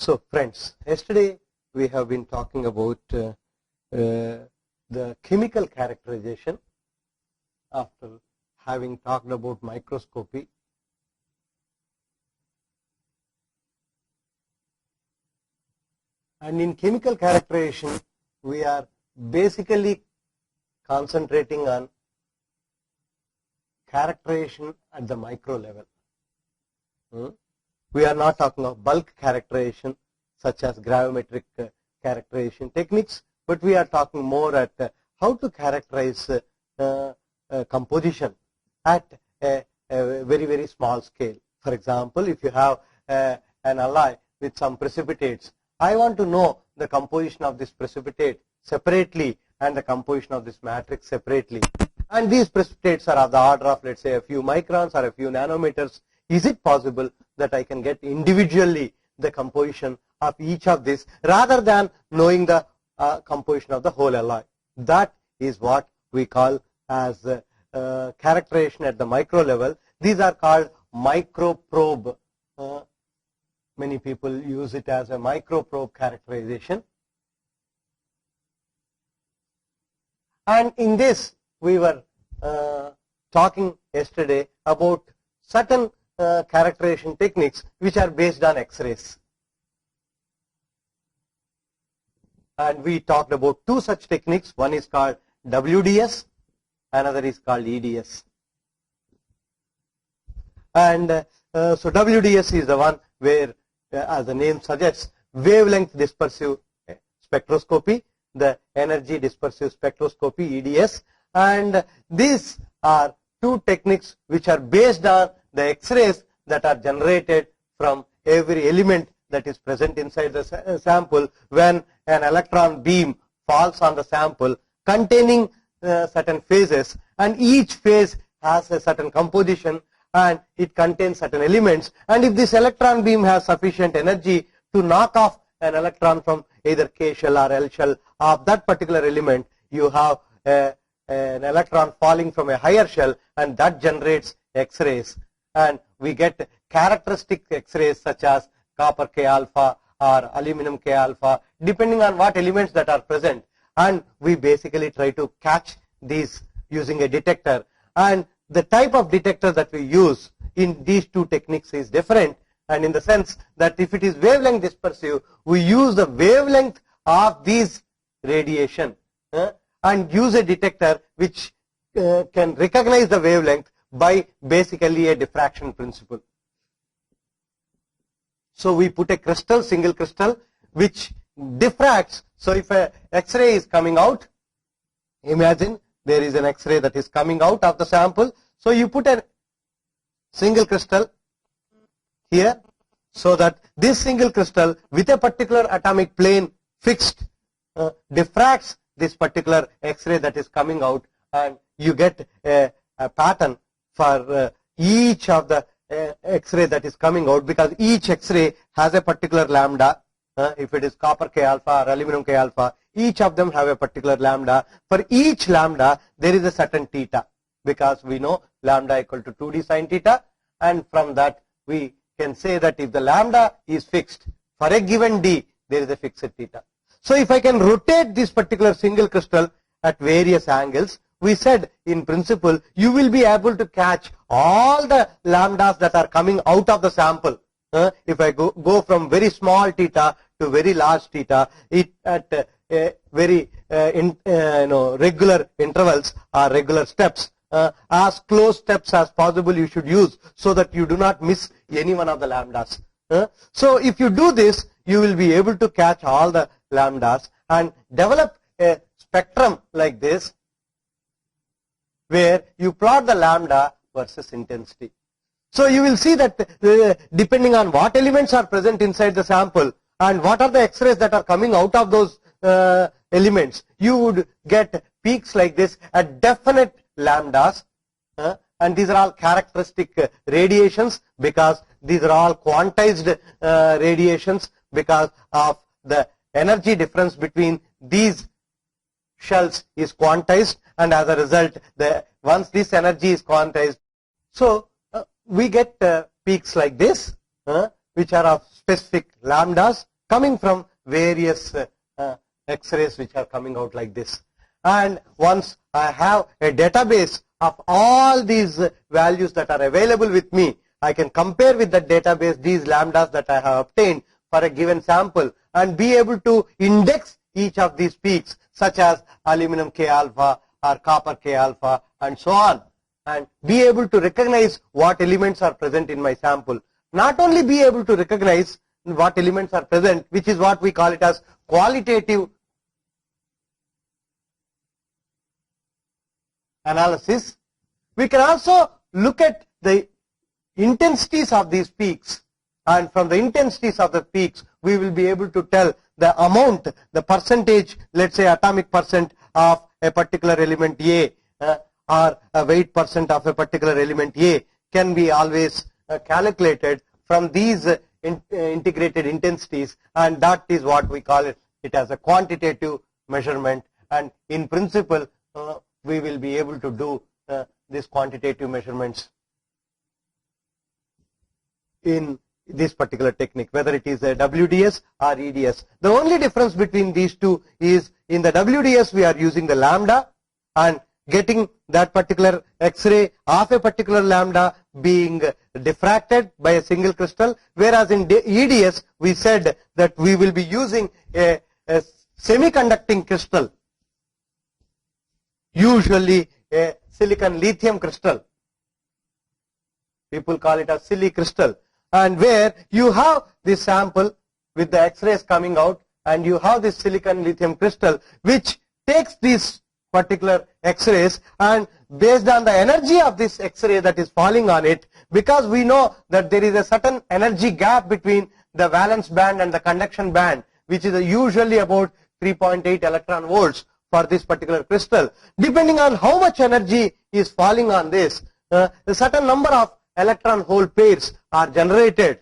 So friends, yesterday we have been talking about the chemical characterization after having talked about microscopy. And in chemical characterization, we are basically concentrating on characterization at the micro level. We are not talking of bulk characterization such as gravimetric characterization techniques, but we are talking more at how to characterize composition at a very, very small scale. For example, if you have an alloy with some precipitates, I want to know the composition of this precipitate separately and the composition of this matrix separately. And these precipitates are of the order of, let's say, a few microns or a few nanometers. Is it possible that I can get individually the composition of each of these rather than knowing the composition of the whole alloy? That is what we call as characterization at the micro level. These are called microprobe. Many people use it as a microprobe characterization. And in this, we were talking yesterday about certain characterization techniques which are based on X-rays. And we talked about two such techniques. One is called WDS, another is called EDS. And so WDS is the one where, as the name suggests, wavelength dispersive spectroscopy, the energy dispersive spectroscopy, EDS. And these are two techniques which are based on the X-rays that are generated from every element that is present inside the sample when an electron beam falls on the sample containing certain phases, and each phase has a certain composition and it contains certain elements. And if this electron beam has sufficient energy to knock off an electron from either K shell or L shell of that particular element, you have an electron falling from a higher shell, and that generates X-rays. And we get characteristic X-rays such as copper K alpha or aluminum K alpha, depending on what elements that are present. And we basically try to catch these using a detector. And the type of detector that we use in these two techniques is different. And in the sense that if it is wavelength dispersive, we use the wavelength of these radiation and use a detector which can recognize the wavelength by basically a diffraction principle. So we put a crystal, single crystal, which diffracts. So if a X-ray is coming out, imagine there is an X-ray that is coming out of the sample. So you put a single crystal here, so that this single crystal with a particular atomic plane fixed diffracts this particular X-ray that is coming out, and you get a pattern for each of the X-ray that is coming out, because each X-ray has a particular lambda. If it is copper K alpha or aluminum K alpha, each of them have a particular lambda. For each lambda, there is a certain theta, because we know lambda equal to 2d sin theta, and from that we can say that if the lambda is fixed for a given d, there is a fixed theta. So if I can rotate this particular single crystal at various angles, we said in principle you will be able to catch all the lambdas that are coming out of the sample. If I go from very small theta to very large theta, it at very regular intervals or regular steps, as close steps as possible you should use, so that you do not miss any one of the lambdas. So if you do this, you will be able to catch all the lambdas and develop a spectrum like this, where you plot the lambda versus intensity. So you will see that depending on what elements are present inside the sample and what are the X-rays that are coming out of those elements, you would get peaks like this at definite lambdas. And these are all characteristic radiations, because these are all quantized radiations because of the energy difference between these shells is quantized, and as a result, once this energy is quantized, so we get peaks like this, which are of specific lambdas, coming from various X-rays which are coming out like this. And once I have a database of all these values that are available with me, I can compare with the database these lambdas that I have obtained for a given sample and be able to index each of these peaks, such as aluminum K alpha or copper K alpha and so on, and be able to recognize what elements are present in my sample. Not only be able to recognize what elements are present, which is what we call it as qualitative analysis, we can also look at the intensities of these peaks, and from the intensities of the peaks we will be able to tell the amount, the percentage, let's say atomic percent of a particular element A or a weight percent of a particular element A can be always calculated from these integrated intensities, and that is what we call it as a quantitative measurement. And in principle we will be able to do these quantitative measurements in this particular technique, whether it is a WDS or EDS. The only difference between these two is in the WDS we are using the lambda and getting that particular X-ray of a particular lambda being diffracted by a single crystal, whereas in EDS we said that we will be using a semiconducting crystal, usually a silicon lithium crystal. People call it a silly crystal, and where you have this sample with the X-rays coming out, and you have this silicon lithium crystal which takes these particular X-rays, and based on the energy of this X-ray that is falling on it, because we know that there is a certain energy gap between the valence band and the conduction band, which is usually about 3.8 electron volts for this particular crystal. Depending on how much energy is falling on this, a certain number of electron hole pairs are generated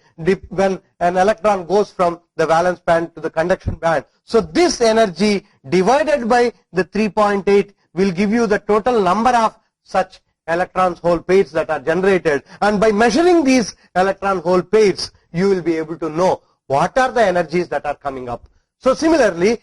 when an electron goes from the valence band to the conduction band. So this energy divided by the 3.8 will give you the total number of such electron hole pairs that are generated, and by measuring these electron hole pairs you will be able to know what are the energies that are coming up. So similarly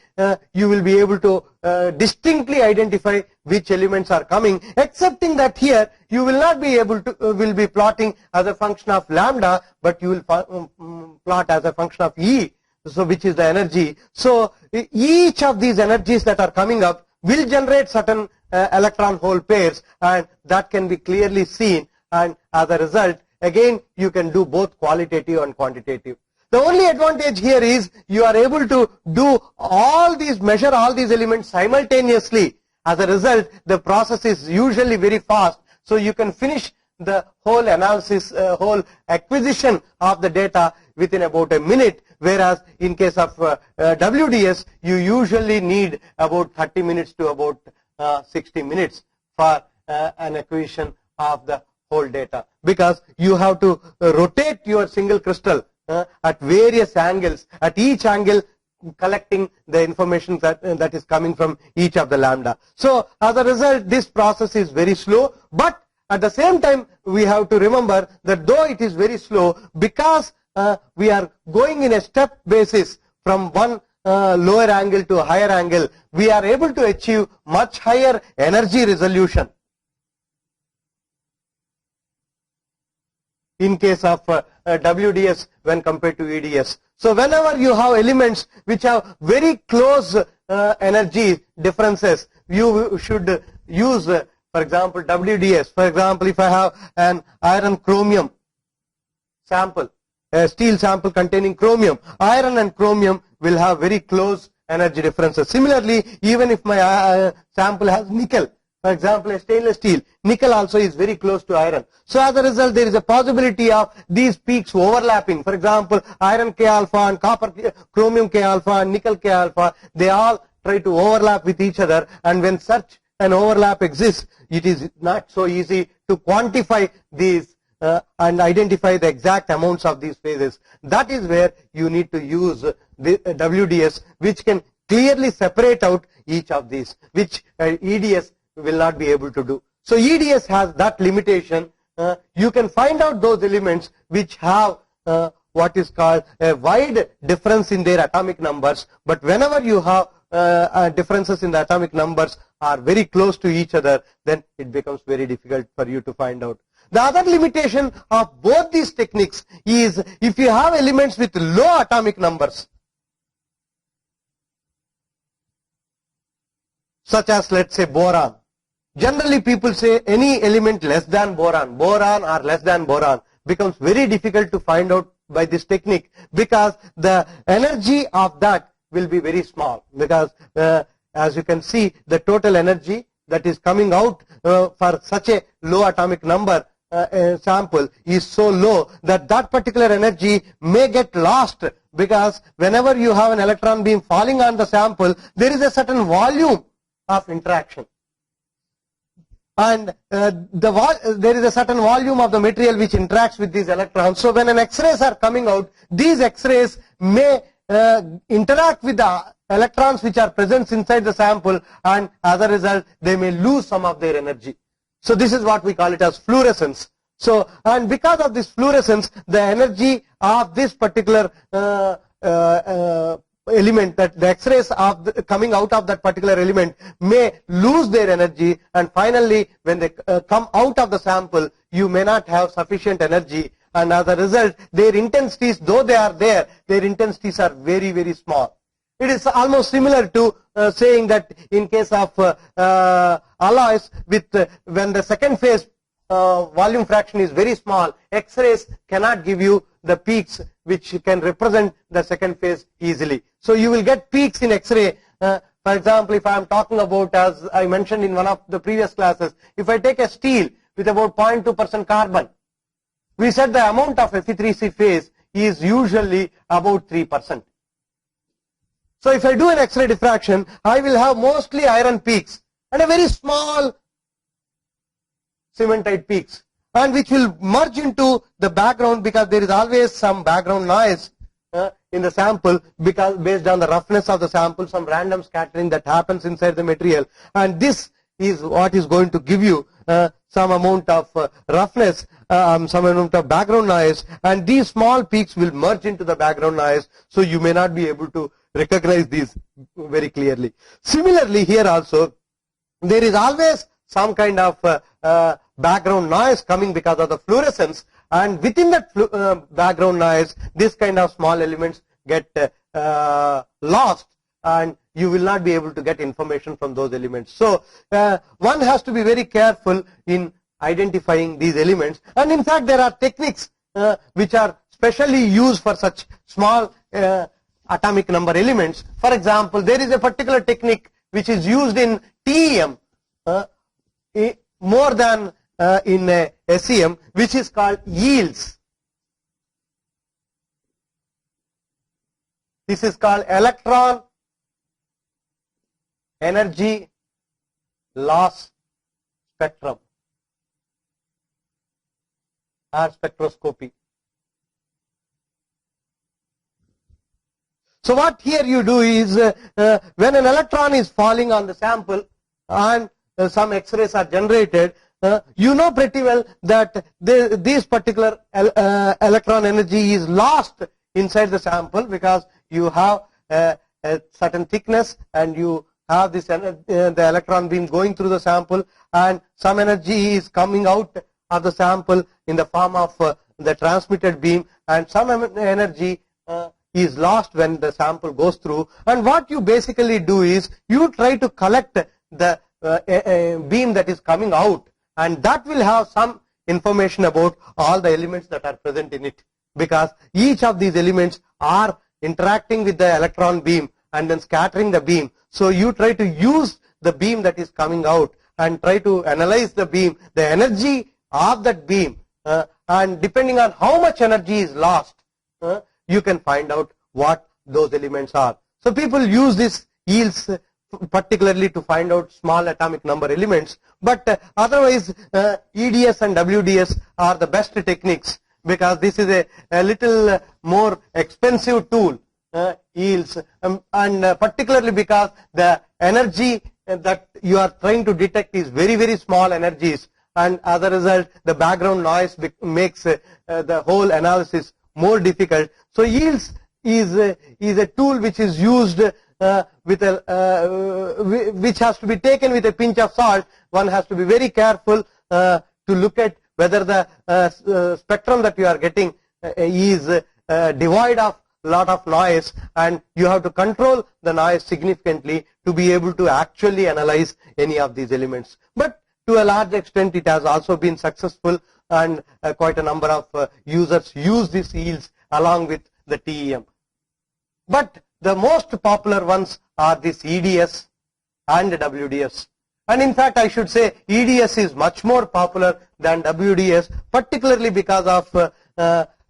you will be able to distinctly identify which elements are coming, excepting that here you will not be able to will be plotting as a function of lambda, but you will plot as a function of E, so which is the energy. So each of these energies that are coming up will generate certain electron hole pairs, and that can be clearly seen, and as a result again you can do both qualitative and quantitative. The only advantage here is you are able to do all these, measure all these elements simultaneously. As a result, the process is usually very fast, so you can finish the whole analysis, whole acquisition of the data within about a minute, whereas in case of WDS you usually need about 30 minutes to about 60 minutes for an acquisition of the whole data, because you have to rotate your single crystal at various angles, at each angle collecting the information that is coming from each of the lambda. So as a result this process is very slow, but at the same time we have to remember that though it is very slow, because we are going in a step basis from one lower angle to a higher angle, we are able to achieve much higher energy resolution in case of WDS when compared to EDS. So whenever you have elements which have very close energy differences, you should use for example WDS. For example, if I have an iron chromium sample, a steel sample containing chromium, iron and chromium will have very close energy differences. Similarly, even if my sample has nickel, for example a stainless steel, nickel also is very close to iron. So as a result there is a possibility of these peaks overlapping. For example, iron K alpha and copper chromium K alpha and nickel K alpha, they all try to overlap with each other, and when such an overlap exists, it is not so easy to quantify these and identify the exact amounts of these phases. That is where you need to use the WDS, which can clearly separate out each of these, which EDS will not be able to do. So EDS has that limitation. You can find out those elements which have what is called a wide difference in their atomic numbers, but whenever you have differences in the atomic numbers are very close to each other, then it becomes very difficult for you to find out. The other limitation of both these techniques is if you have elements with low atomic numbers, such as let's say boron. Generally people say any element less than boron, boron or less than boron becomes very difficult to find out by this technique, because the energy of that will be very small, because as you can see, the total energy that is coming out for such a low atomic number sample is so low that that particular energy may get lost, because whenever you have an electron beam falling on the sample, there is a certain volume of interaction, and there is a certain volume of the material which interacts with these electrons. So when an X-rays are coming out, these X-rays may interact with the electrons which are present inside the sample, and as a result they may lose some of their energy. So this is what we call it as fluorescence. So, and because of this fluorescence, the energy of this particular element, that the X-rays of coming out of that particular element may lose their energy, and finally when they come out of the sample, you may not have sufficient energy, and as a result their intensities, though they are there, their intensities are very, very small. It is almost similar to saying that in case of alloys, with when the second phase volume fraction is very small, X-rays cannot give you the peaks which can represent the second phase easily. So you will get peaks in X-ray. For example, if I am talking about, as I mentioned in one of the previous classes, if I take a steel with about 0.2% carbon, we said the amount of Fe3C phase is usually about 3%. So if I do an X-ray diffraction, I will have mostly iron peaks and a very small cementite peaks, and which will merge into the background, because there is always some background noise in the sample, because based on the roughness of the sample, some random scattering that happens inside the material, and this is what is going to give you some amount of roughness, some amount of background noise, and these small peaks will merge into the background noise, so you may not be able to recognize these very clearly. Similarly, here also there is always some kind of background noise coming because of the fluorescence, and within that background noise, this kind of small elements get lost, and you will not be able to get information from those elements. So one has to be very careful in identifying these elements, and in fact there are techniques which are specially used for such small atomic number elements. For example, there is a particular technique which is used in TEM more than in SEM, which is called yields. This is called electron energy loss spectrum or spectroscopy. So what here you do is, when an electron is falling on the sample and some X-rays are generated, you know pretty well that this particular electron energy is lost inside the sample, because you have a certain thickness and you have this the electron beam going through the sample, and some energy is coming out of the sample in the form of the transmitted beam, and some energy is lost when the sample goes through. And what you basically do is you try to collect the beam that is coming out, and that will have some information about all the elements that are present in it, because each of these elements are interacting with the electron beam and then scattering the beam. So you try to use the beam that is coming out and try to analyze the beam, the energy of that beam, and depending on how much energy is lost, you can find out what those elements are. So people use this yields particularly to find out small atomic number elements, but otherwise EDS and WDS are the best techniques, because this is a little more expensive tool, yields, and particularly because the energy that you are trying to detect is very, very small energies, and as a result the background noise makes the whole analysis more difficult. So yields is a tool which is used with which has to be taken with a pinch of salt. One has to be very careful to look at whether the spectrum that you are getting is devoid of lot of noise, and you have to control the noise significantly to be able to actually analyze any of these elements. But to a large extent it has also been successful, and quite a number of users use these yields along with the TEM. But the most popular ones are this EDS and WDS. And in fact, I should say EDS is much more popular than WDS, particularly because of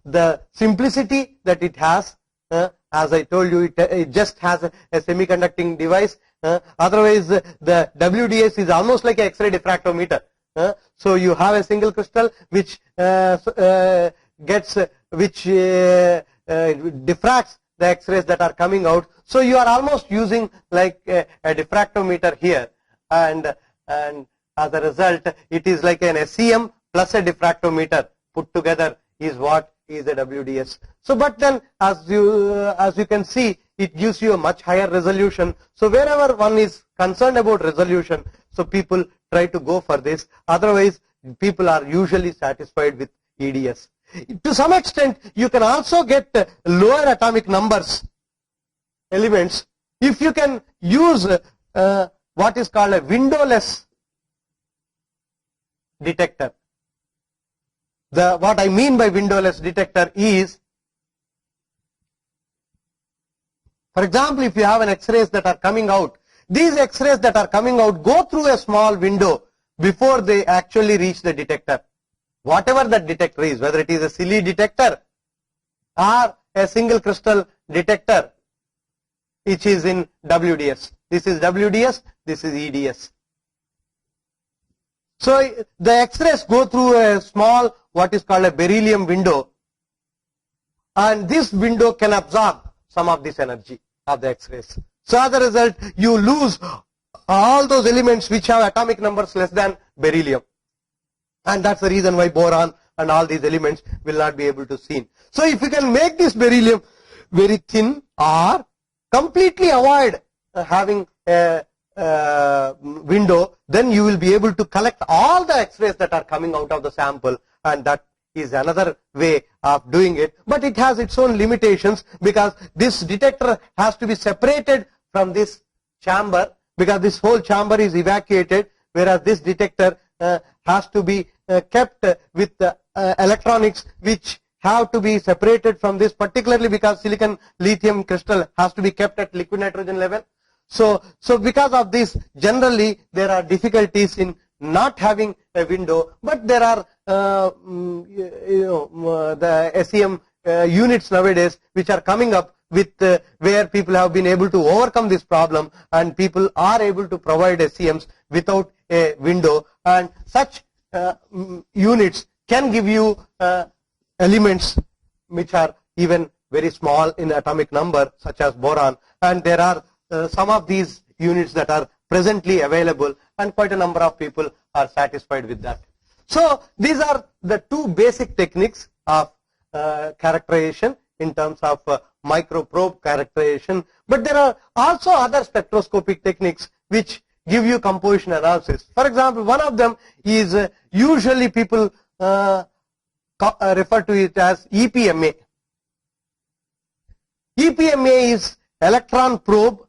the simplicity that it has. As I told you, it just has a semiconducting device. Otherwise, the WDS is almost like an X-ray diffractometer. So you have a single crystal which diffracts the X-rays that are coming out. So you are almost using like a diffractometer here, and as a result, it is like an SEM plus a diffractometer put together is what is a WDS. So, but then as you can see, it gives you a much higher resolution. So wherever one is concerned about resolution, so people try to go for this. Otherwise, people are usually satisfied with EDS. To some extent, you can also get lower atomic numbers elements if you can use what is called a windowless detector. What I mean by windowless detector is, for example, if you have an X-rays that are coming out, these X-rays that are coming out go through a small window before they actually reach the detector. Whatever that detector is, whether it is a Sealy detector or a single crystal detector, which is in WDS. This is WDS, this is EDS. So the X-rays go through a small, what is called a beryllium window, and this window can absorb some of this energy of the X-rays. So as a result, you lose all those elements which have atomic numbers less than beryllium. And that's the reason why boron and all these elements will not be able to seen. So if you can make this beryllium very thin or completely avoid having a window, then you will be able to collect all the X-rays that are coming out of the sample, and that is another way of doing it. But it has its own limitations, because this detector has to be separated from this chamber, because this whole chamber is evacuated, whereas this detector has to be kept with electronics which have to be separated from this, particularly because silicon lithium crystal has to be kept at liquid nitrogen level. So because of this, generally there are difficulties in not having a window, but there are the SEM units nowadays which are coming up with where people have been able to overcome this problem, and people are able to provide SEMs without a window, and such units can give you elements which are even very small in atomic number, such as boron, and there are some of these units that are presently available, and quite a number of people are satisfied with that. So these are the two basic techniques of characterization in terms of microprobe characterization, but there are also other spectroscopic techniques which give you composition analysis. For example, one of them is usually people refer to it as EPMA. EPMA is electron probe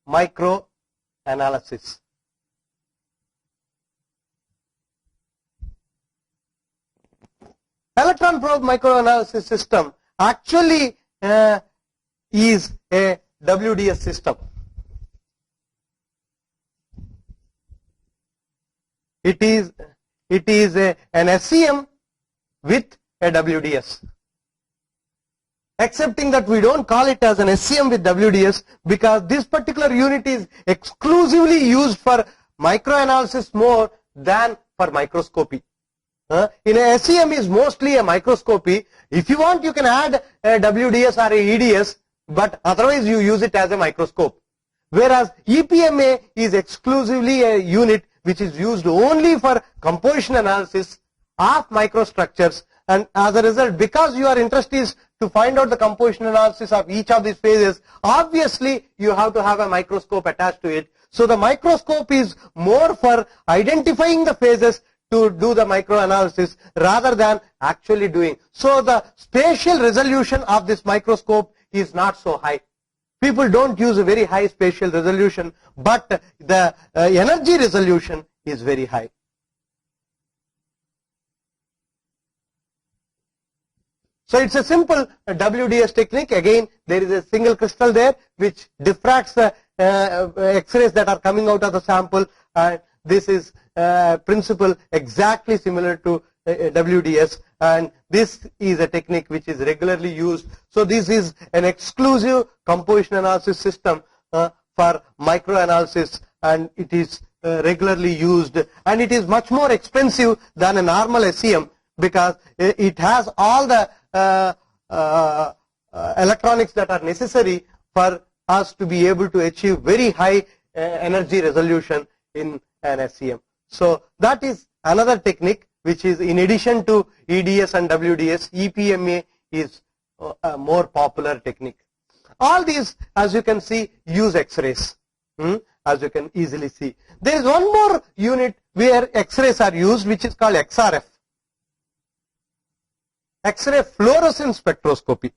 microanalysis. Electron probe microanalysis system actually is a WDS system. It is an SEM with a WDS. Excepting that we don't call it as an SEM with WDS, because this particular unit is exclusively used for microanalysis more than for microscopy. In a SEM is mostly a microscopy. If you want, you can add a WDS or a EDS, but otherwise you use it as a microscope. Whereas EPMA is exclusively a unit which is used only for composition analysis, of microstructures, and as a result, because your interest is to find out the composition analysis of each of these phases, obviously you have to have a microscope attached to it. So the microscope is more for identifying the phases to do the microanalysis rather than actually doing. So the spatial resolution of this microscope is not so high. People don't use a very high spatial resolution, but the energy resolution is very high. So it's a simple WDS technique. Again, there is a single crystal there which diffracts the X-rays that are coming out of the sample, and this is principle exactly similar to WDS, and this is a technique which is regularly used. So this is an exclusive composition analysis system for microanalysis, and it is regularly used, and it is much more expensive than a normal SEM because it has all the electronics that are necessary for us to be able to achieve very high energy resolution in an SEM. So that is another technique which is in addition to EDS and WDS. EPMA is a more popular technique. All these, as you can see, use X-rays, as you can easily see. There is one more unit where X-rays are used, which is called XRF. X-ray fluorescence spectroscopy.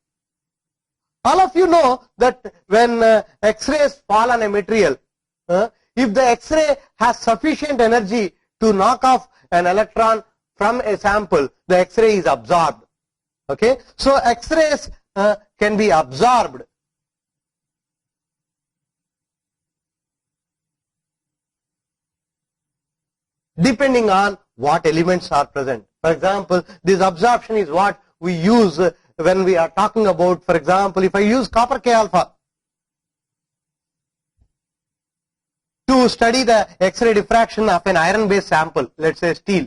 All of you know that when X-rays fall on a material, if the X-ray has sufficient energy to knock off an electron from a sample, the X-ray is absorbed. Okay, so X-rays can be absorbed. Depending on what elements are present. For example, this absorption is what we use when we are talking about, for example, if I use copper K alpha to study the X-ray diffraction of an iron-based sample, let's say steel.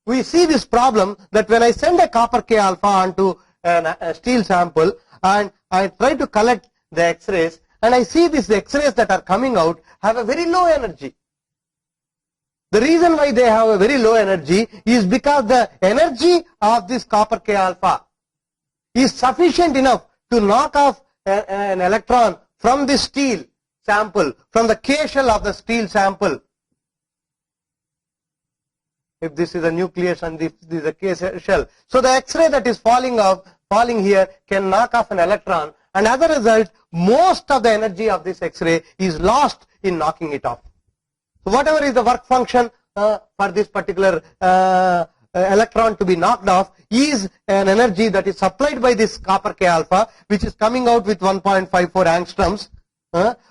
We see this problem that when I send a copper K alpha onto a steel sample and I try to collect the X-rays, and I see these X-rays that are coming out have a very low energy. The reason why they have a very low energy is because the energy of this copper K alpha is sufficient enough to knock off an electron from the steel sample, from the K shell of the steel sample. If this is a nucleus and this is a K shell. So the X-ray that is falling here can knock off an electron, and as a result, most of the energy of this X-ray is lost in knocking it off. So whatever is the work function for this particular electron to be knocked off is an energy that is supplied by this copper K alpha, which is coming out with 1.54 angstroms.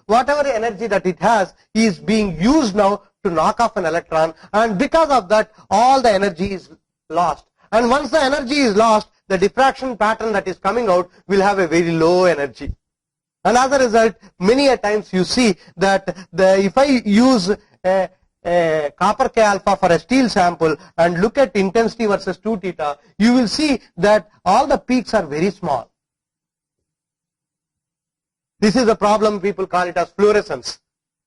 Whatever energy that it has is being used now to knock off an electron, and because of that all the energy is lost. And once the energy is lost, the diffraction pattern that is coming out will have a very low energy. And as a result, many a times you see that if I use a copper K alpha for a steel sample and look at intensity versus 2 theta, you will see that all the peaks are very small. This is the problem, people call it as fluorescence.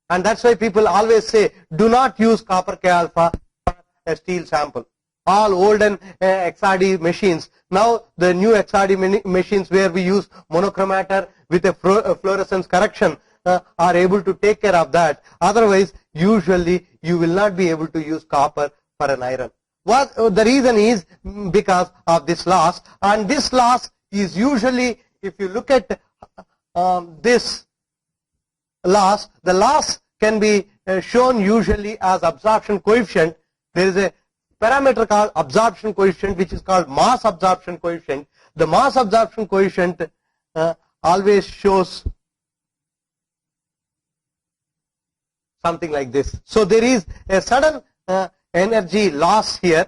And that's why people always say, do not use copper K alpha for a steel sample. All olden XRD machines, now the new XRD machines where we use monochromator with a fluorescence correction are able to take care of that. Otherwise, usually you will not be able to use copper for an iron. What the reason is because of this loss, and this loss is usually, if you look at this loss, the loss can be shown usually as absorption coefficient. There is a parameter called absorption coefficient which is called mass absorption coefficient. The mass absorption coefficient always shows something like this. So there is a sudden energy loss here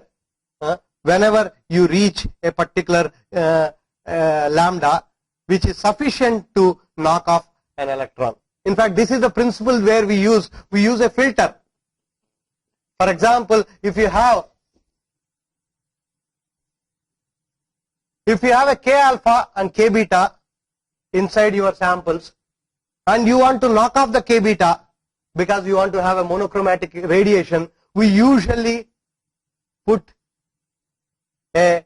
whenever you reach a particular lambda, which is sufficient to knock off an electron. In fact, this is the principle where we use a filter. For example, if you have a K alpha and K beta inside your samples, and you want to knock off the K beta because you want to have a monochromatic radiation, we usually put a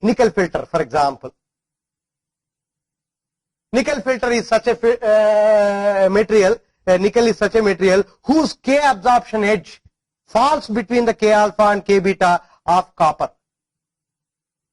nickel filter, for example. Nickel filter is such a material, nickel is such a material whose K absorption edge falls between the K alpha and K beta of copper.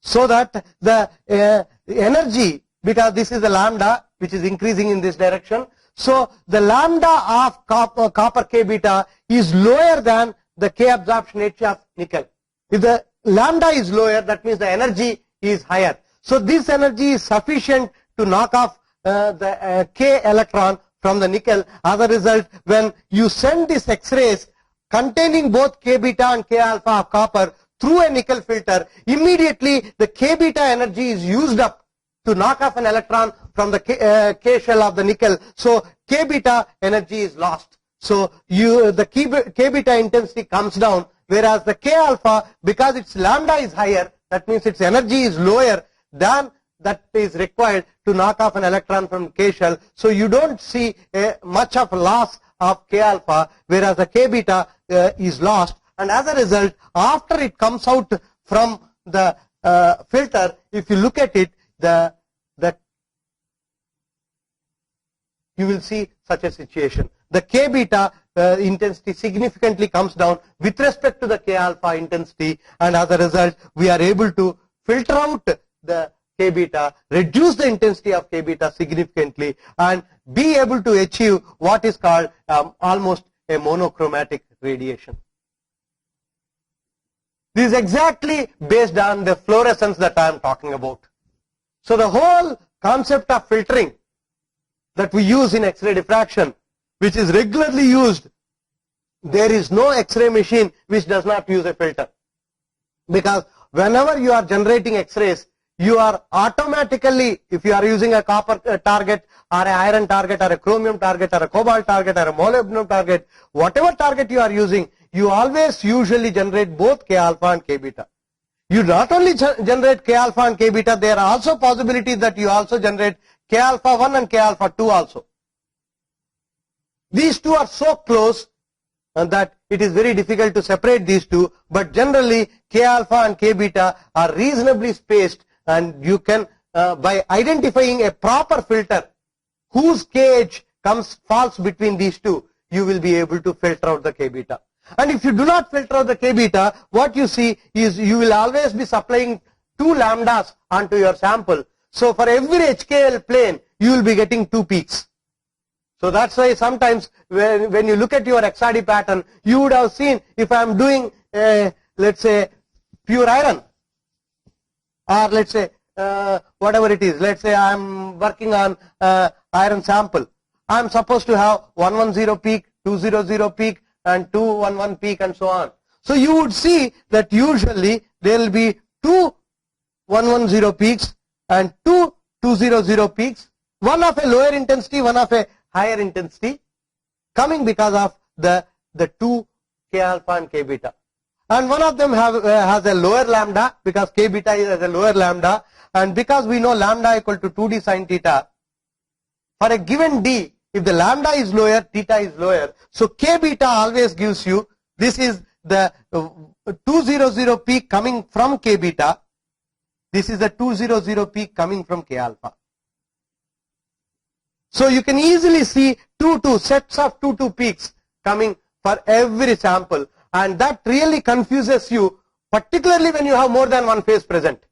So that the energy, because this is the lambda which is increasing in this direction, so the lambda of copper K beta is lower than the K absorption edge of nickel. If the lambda is lower, that means the energy is higher. So this energy is sufficient to knock off the K electron from the nickel. As a result, when you send these X-rays containing both K beta and K alpha of copper through a nickel filter, immediately the K beta energy is used up to knock off an electron from the K shell of the nickel. So K beta energy is lost. So the K beta intensity comes down, whereas the K alpha, because its lambda is higher, that means its energy is lower than that is required to knock off an electron from K shell. So you don't see much of loss of K alpha, whereas the K beta is lost. And as a result, after it comes out from the filter, if you look at it, you will see such a situation. The K beta intensity significantly comes down with respect to the K alpha intensity, and as a result, we are able to filter out the K beta, reduce the intensity of K beta significantly, and be able to achieve what is called almost a monochromatic radiation. This is exactly based on the fluorescence that I am talking about. So the whole concept of filtering that we use in X-ray diffraction, which is regularly used, there is no X-ray machine which does not use a filter. Because whenever you are generating X-rays, you are automatically, if you are using a copper target or an iron target or a chromium target or a cobalt target or a molybdenum target, whatever target you are using, you always usually generate both K alpha and K beta. You not only generate K alpha and K beta, there are also possibilities that you also generate K alpha 1 and K alpha 2 also. These two are so close that it is very difficult to separate these two, but generally K alpha and K beta are reasonably spaced, and you can by identifying a proper filter whose K edge falls between these two, you will be able to filter out the K beta. And if you do not filter out the K beta, what you see is you will always be supplying 2 lambdas onto your sample. So for every HKL plane, you will be getting 2 peaks. So that's why sometimes when you look at your XRD pattern, you would have seen, if I am doing let's say pure iron, or let's say whatever it is, let's say I am working on iron sample, I am supposed to have 110 peak, 200 peak and 211 peak and so on. So you would see that usually there will be 2 110 peaks and 2 200 peaks, one of a lower intensity, one of a higher intensity, coming because of the 2 K alpha and K beta. And one of them has a lower lambda, because K beta is a lower lambda, and because we know lambda equal to 2d sin theta, for a given d, if the lambda is lower, theta is lower. So K beta always gives you, this is the 200 peak coming from K beta, this is the 200 peak coming from K alpha. So you can easily see 2 sets of 2 peaks coming for every sample, and that really confuses you, particularly when you have more than one phase present.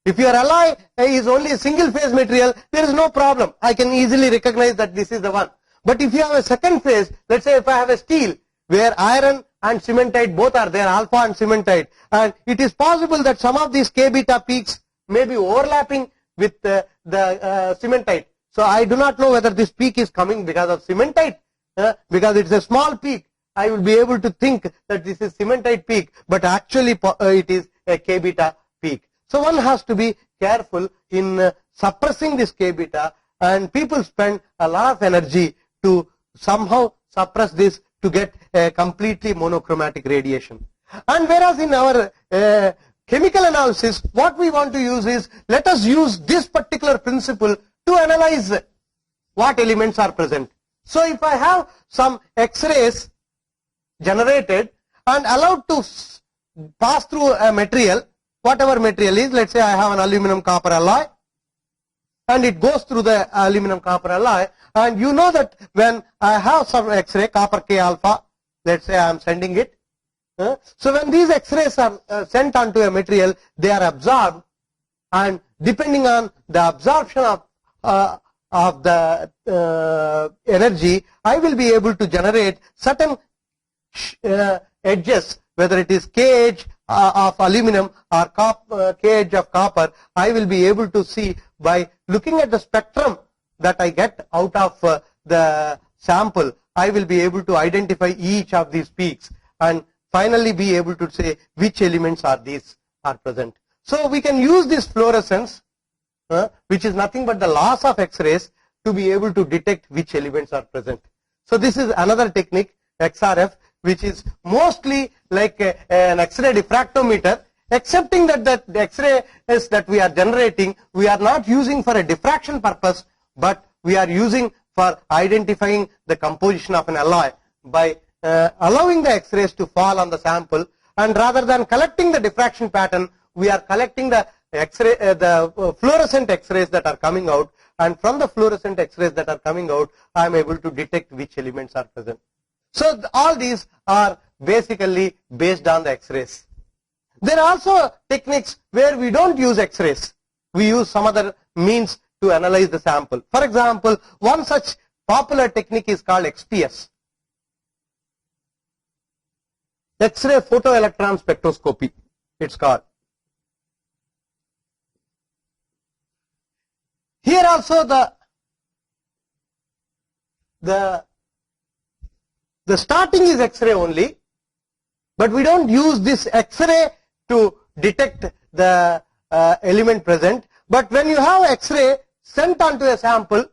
If your alloy is only a single phase material, there is no problem. I can easily recognize that this is the one. But if you have a second phase, let's say if I have a steel where iron and cementite both are there, alpha and cementite, and it is possible that some of these K beta peaks may be overlapping with the cementite. So I do not know whether this peak is coming because of cementite, because it's a small peak. I will be able to think that this is cementite peak, but actually it is a K beta peak. So one has to be careful in suppressing this K beta, and people spend a lot of energy to somehow suppress this to get a completely monochromatic radiation. And whereas in our chemical analysis, what we want to use is, let us use this particular principle to analyze what elements are present. So if I have some X-rays generated, and allowed to pass through a material, whatever material is. Let's say I have an aluminum copper alloy, and it goes through the aluminum copper alloy, and you know that when I have some X-ray, copper K alpha, let's say I am sending it. So when these X-rays are sent onto a material, they are absorbed, and depending on the absorption of the energy, I will be able to generate certain edges, whether it is K edge of aluminum or K edge of copper. I will be able to see by looking at the spectrum that I get out of the sample. I will be able to identify each of these peaks and finally be able to say which elements are present. So we can use this fluorescence, which is nothing but the loss of X-rays, to be able to detect which elements are present. So this is another technique, XRF, which is mostly like an X-ray diffractometer, excepting that the X-rays that we are generating, we are not using for a diffraction purpose, but we are using for identifying the composition of an alloy by allowing the X-rays to fall on the sample, and rather than collecting the diffraction pattern, we are collecting the X-ray, the fluorescent X-rays that are coming out, and from the fluorescent X-rays that are coming out, I am able to detect which elements are present. So all these are basically based on the X-rays. There are also techniques where we don't use X-rays. We use some other means to analyze the sample. For example, one such popular technique is called XPS. X-ray photoelectron spectroscopy, it's called. Here also the starting is X-ray only, but we don't use this X-ray to detect the element present. But when you have X-ray sent onto a sample,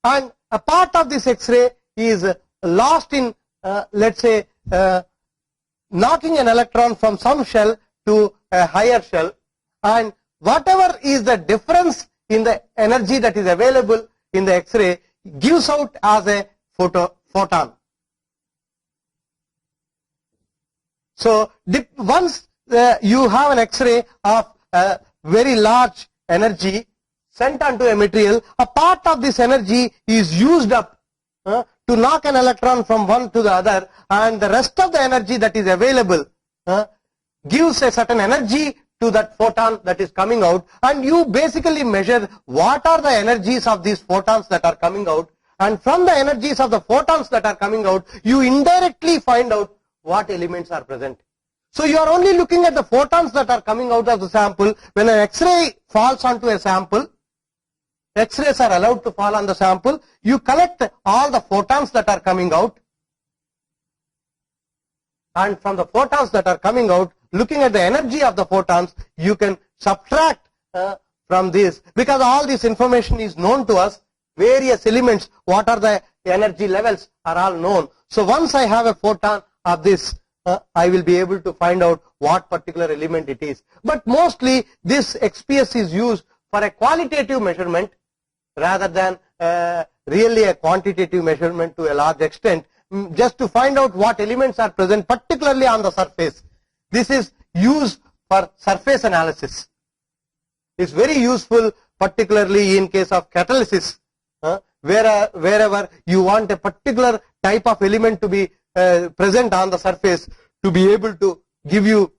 and a part of this X-ray is lost in, let's say, knocking an electron from some shell to a higher shell, and whatever is the difference in the energy that is available in the X-ray gives out as a photon. So once you have an X-ray of very large energy sent onto a material, a part of this energy is used up to knock an electron from one to the other, and the rest of the energy that is available gives a certain energy to that photon that is coming out, and you basically measure what are the energies of these photons that are coming out, and from the energies of the photons that are coming out, you indirectly find out what elements are present. So you are only looking at the photons that are coming out of the sample. When an X-ray falls onto a sample, X-rays are allowed to fall on the sample, you collect all the photons that are coming out, and from the photons that are coming out, looking at the energy of the photons, you can subtract from this, because all this information is known to us. Various elements, what are the energy levels, are all known. So once I have a photon of this, I will be able to find out what particular element it is. But mostly this XPS is used for a qualitative measurement rather than really a quantitative measurement to a large extent, just to find out what elements are present, particularly on the surface. This is used for surface analysis. It's very useful, particularly in case of catalysis, wherever you want a particular type of element to be present on the surface, to be able to give you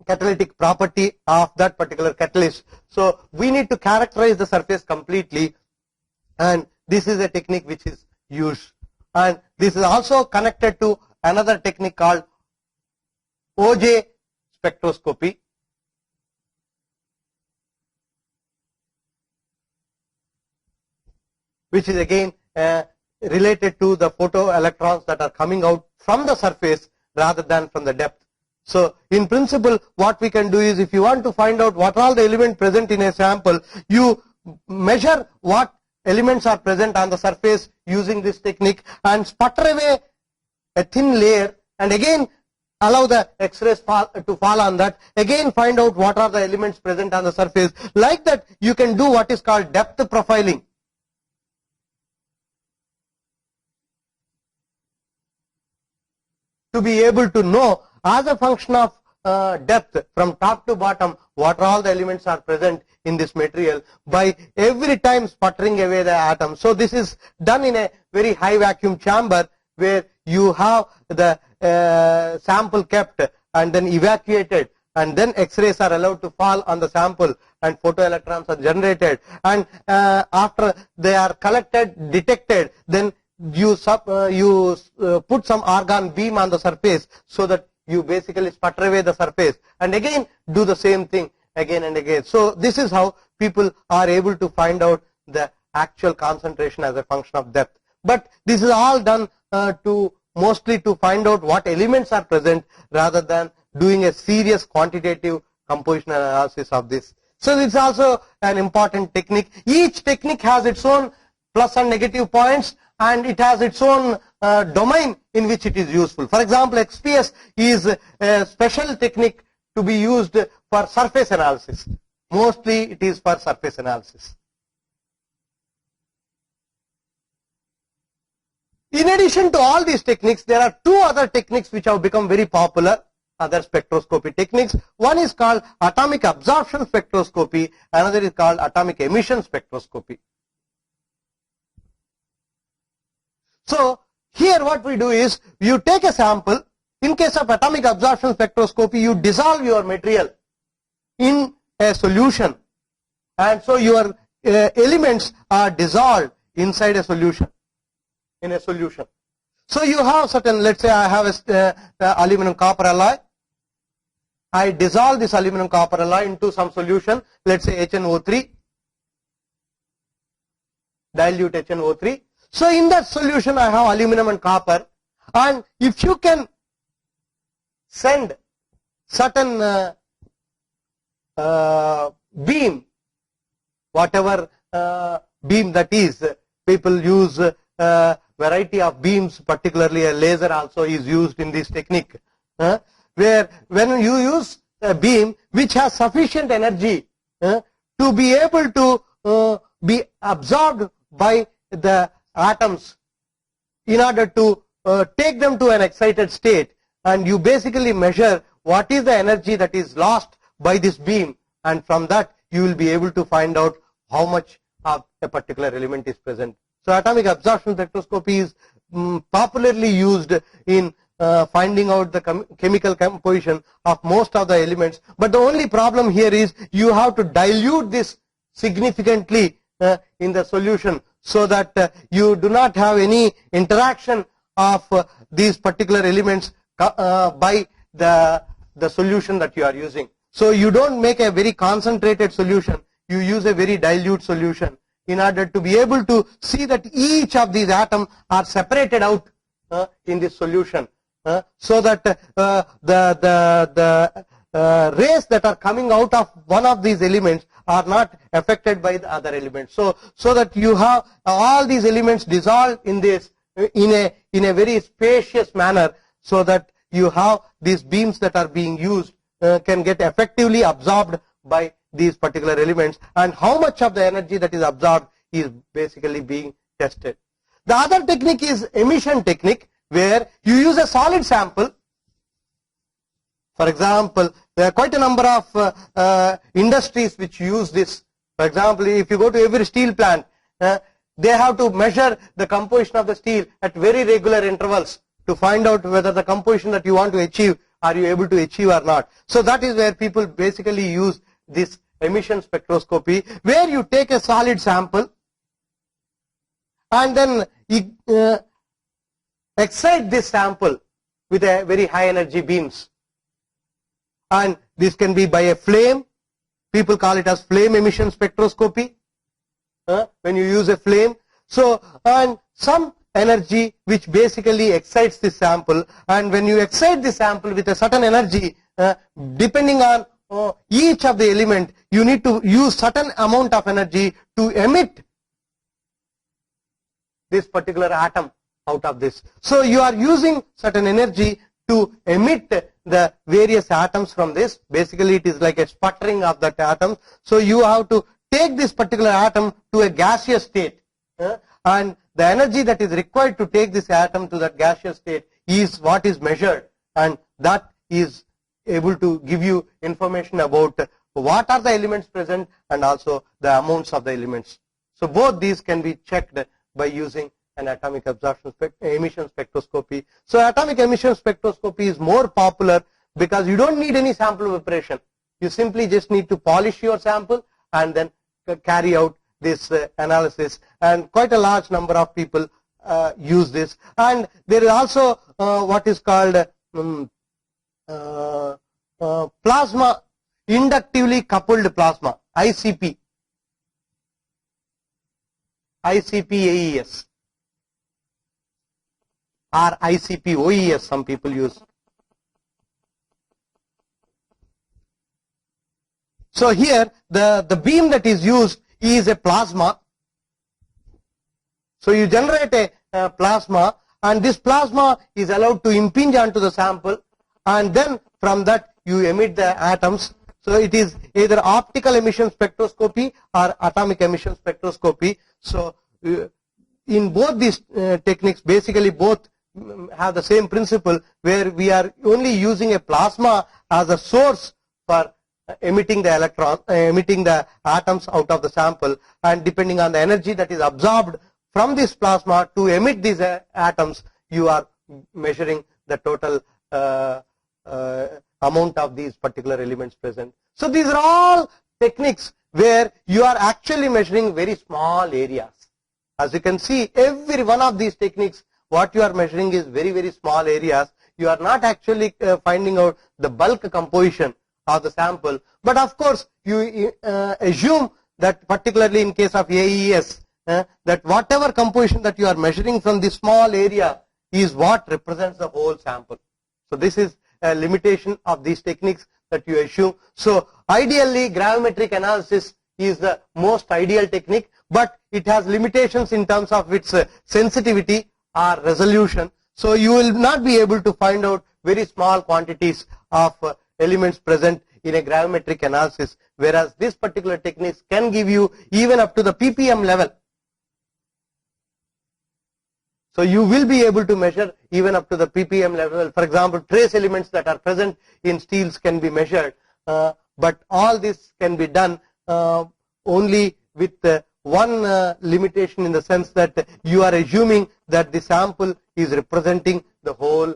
catalytic property of that particular catalyst. So we need to characterize the surface completely, and this is a technique which is used. And this is also connected to another technique called OJ spectroscopy. Which is again related to the photoelectrons that are coming out from the surface rather than from the depth. So in principle, what we can do is, if you want to find out what are all the elements present in a sample, you measure what elements are present on the surface using this technique and sputter away a thin layer, and again allow the X-rays to fall on that, again find out what are the elements present on the surface. Like that, you can do what is called depth profiling. To be able to know as a function of depth from top to bottom, what all the elements are present in this material by every time sputtering away the atom. So this is done in a very high vacuum chamber where you have the sample kept and then evacuated, and then X-rays are allowed to fall on the sample and photoelectrons are generated, and after they are collected, detected, then you put some argon beam on the surface so that you basically sputter away the surface, and again do the same thing again and again. So this is how people are able to find out the actual concentration as a function of depth. But this is all done mostly to find out what elements are present rather than doing a serious quantitative composition analysis of this. So it's also an important technique. Each technique has its own plus and negative points, and it has its own domain in which it is useful. For example, XPS is a special technique to be used for surface analysis. Mostly it is for surface analysis. In addition to all these techniques, there are two other techniques which have become very popular, other spectroscopy techniques. One is called atomic absorption spectroscopy, another is called atomic emission spectroscopy. So here what we do is, you take a sample. In case of atomic absorption spectroscopy, you dissolve your material in a solution, and so your elements are dissolved inside a solution, in a solution. So you have certain, let's say I have a aluminum copper alloy. I dissolve this aluminum copper alloy into some solution, let's say HNO3, dilute HNO3. So in that solution I have aluminum and copper, and if you can send certain beam, whatever beam that is, people use variety of beams, particularly a laser also is used in this technique, where when you use a beam which has sufficient energy to be able to be absorbed by the atoms in order to take them to an excited state, and you basically measure what is the energy that is lost by this beam, and from that you will be able to find out how much of a particular element is present. So atomic absorption spectroscopy is popularly used in finding out the chemical composition of most of the elements, but the only problem here is you have to dilute this significantly in the solution, so that you do not have any interaction of these particular elements by the solution that you are using. So you don't make a very concentrated solution, you use a very dilute solution in order to be able to see that each of these atoms are separated out in this solution, so that the rays that are coming out of one of these elements are not affected by the other elements. So that you have all these elements dissolved in this in a very spacious manner, so that you have these beams that are being used can get effectively absorbed by these particular elements, and how much of the energy that is absorbed is basically being tested. The other technique is emission technique, where you use a solid sample. For example, there are quite a number of industries which use this. For example, if you go to every steel plant, they have to measure the composition of the steel at very regular intervals to find out whether the composition that you want to achieve, are you able to achieve or not. So that is where people basically use this emission spectroscopy, where you take a solid sample and then excite this sample with a very high energy beams, and this can be by a flame. People call it as flame emission spectroscopy, when you use a flame. So, and some energy which basically excites this sample, and when you excite the sample with a certain energy, depending on each of the element, you need to use certain amount of energy to emit this particular atom out of this. So you are using certain energy to emit the various atoms from this. Basically it is like a sputtering of that atom. So you have to take this particular atom to a gaseous state, and the energy that is required to take this atom to that gaseous state is what is measured, and that is able to give you information about what are the elements present and also the amounts of the elements. So both these can be checked by using an atomic absorption emission spectroscopy. So atomic emission spectroscopy is more popular because you don't need any sample preparation. You simply just need to polish your sample and then carry out this analysis, and quite a large number of people use this. And there is also what is called plasma inductively coupled plasma, ICP, AES or ICP OES, some people use. So here the beam that is used is a plasma. So you generate a plasma, and this plasma is allowed to impinge onto the sample, and then from that you emit the atoms. So it is either optical emission spectroscopy or atomic emission spectroscopy. So in both these techniques, basically both have the same principle, where we are only using a plasma as a source for emitting the emitting the atoms out of the sample, and depending on the energy that is absorbed from this plasma to emit these atoms, you are measuring the total amount of these particular elements present. So these are all techniques where you are actually measuring very small areas. As you can see, every one of these techniques, what you are measuring is very, very small areas. You are not actually finding out the bulk composition of the sample, but of course you assume that, particularly in case of AES, that whatever composition that you are measuring from this small area is what represents the whole sample. So this is a limitation of these techniques that you assume. So ideally gravimetric analysis is the most ideal technique, but it has limitations in terms of its sensitivity or resolution. So you will not be able to find out very small quantities of elements present in a gravimetric analysis, whereas this particular techniques can give you even up to the ppm level. So you will be able to measure even up to the ppm level. For example, trace elements that are present in steels can be measured, but all this can be done only with one limitation, in the sense that you are assuming that the sample is representing the whole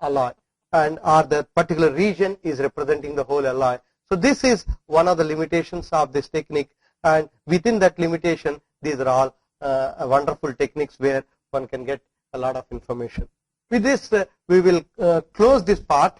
alloy, and or the particular region is representing the whole alloy. So this is one of the limitations of this technique, and within that limitation, these are all wonderful techniques where one can get a lot of information. With this, we will close this part.